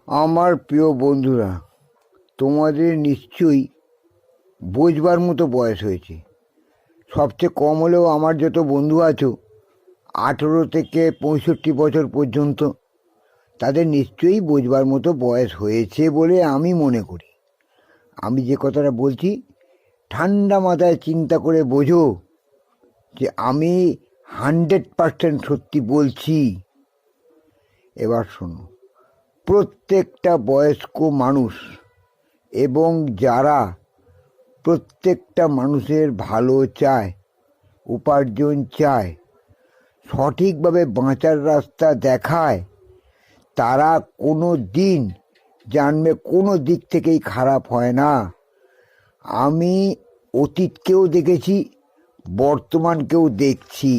আমার প্রিয় বন্ধুরা, তোমাদের নিশ্চয়ই বোঝবার মতো বয়স হয়েছে। সবচেয়ে কম হলেও আমার যত বন্ধু আছো 18 থেকে 65 বছর পর্যন্ত, তাদের নিশ্চয়ই বোঝবার মতো বয়স হয়েছে বলে আমি মনে করি। আমি যে কথাটা বলছি ঠান্ডা মাথায় চিন্তা করে বোঝো যে আমি 100% সত্যি বলছি। এবার শোনো, প্রত্যেকটা বয়স্ক মানুষ এবং যারা প্রত্যেকটা মানুষের ভালো চায়, উপার্জন চায়, সঠিকভাবে বাঁচার রাস্তা দেখায়, তারা কোনো দিন জানবে কোনো দিক থেকেই খারাপ হয় না। আমি অতীতকেও দেখেছি, বর্তমানকেও দেখছি।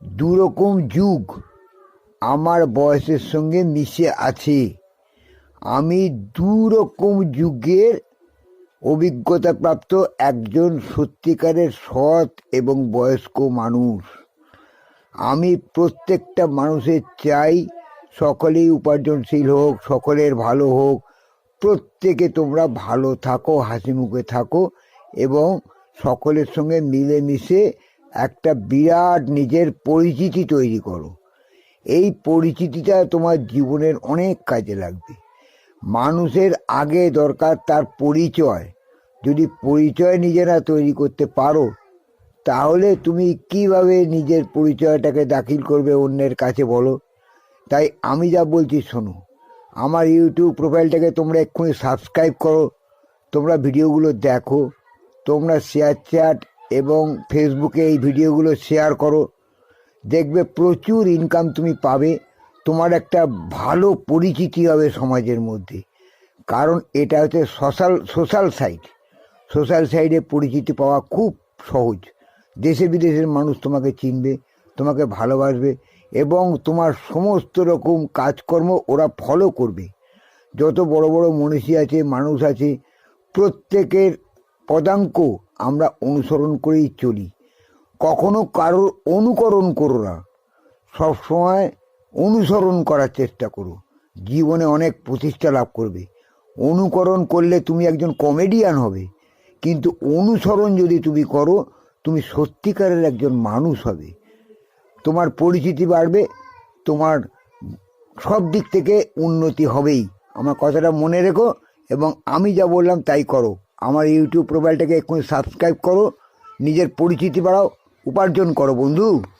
দুরকম যুগ আমার বয়সের সঙ্গে মিশে আছে। আমি দুরকম যুগের অভিজ্ঞতাপ্রাপ্ত একজন সত্যিকারের সৎ এবং বয়স্ক মানুষ। আমি প্রত্যেকটা মানুষের চাই সকলেই উপার্জনশীল হোক, সকলের ভালো হোক, প্রত্যেকে তোমরা ভালো থাকো, হাসি মুখে থাকো এবং সকলের সঙ্গে মিলেমিশে একটা বিরাট নিজের পরিচিতি তৈরি করো। এই পরিচিতিটা তোমার জীবনের অনেক কাজে লাগবে। মানুষের আগে দরকার তার পরিচয়। যদি পরিচয় নিজেরা তৈরি করতে পারো, তাহলে তুমি কিভাবে নিজের পরিচয়টাকে দাখিল করবে অন্যের কাছে বলো। তাই আমি যা বলছি শোনো, আমার ইউটিউব প্রোফাইলটাকে তোমরা এক্ষুনি সাবস্ক্রাইব করো, তোমরা ভিডিওগুলো দেখো, তোমরা শেয়ার চ্যাট এবং ফেসবুকে এই ভিডিওগুলো শেয়ার করো। দেখবে প্রচুর ইনকাম তুমি পাবে, তোমার একটা ভালো পরিচিতি হবে সমাজের মধ্যে। কারণ এটা হচ্ছে সোশ্যাল সাইট। সোশ্যাল সাইটে পরিচিতি পাওয়া খুব সহজ। দেশে বিদেশের মানুষ তোমাকে চিনবে, তোমাকে ভালোবাসবে এবং তোমার সমস্ত রকম কাজকর্ম ওরা ফলো করবে। যত বড় বড় মনীষী আছে, মানুষ আছে, প্রত্যেকের পদাঙ্ক আমরা অনুসরণ করেই চলি। কখনো কারোর অনুকরণ করো না, সবসময় অনুসরণ করার চেষ্টা করো। জীবনে অনেক প্রতিষ্ঠা লাভ করবে। অনুকরণ করলে তুমি একজন কমেডিয়ান হবে, কিন্তু অনুসরণ যদি তুমি করো, তুমি সত্যিকারের একজন মানুষ হবে। তোমার পরিচিতি বাড়বে, তোমার সব দিক থেকে উন্নতি হবেই। আমার কথাটা মনে রেখো এবং আমি যা বললাম তাই করো। আমার ইউটিউব প্রোফাইলটাকে এক্ষুনি সাবস্ক্রাইব করো, নিজের পরিচিতি বাড়াও, উপার্জন করো বন্ধু।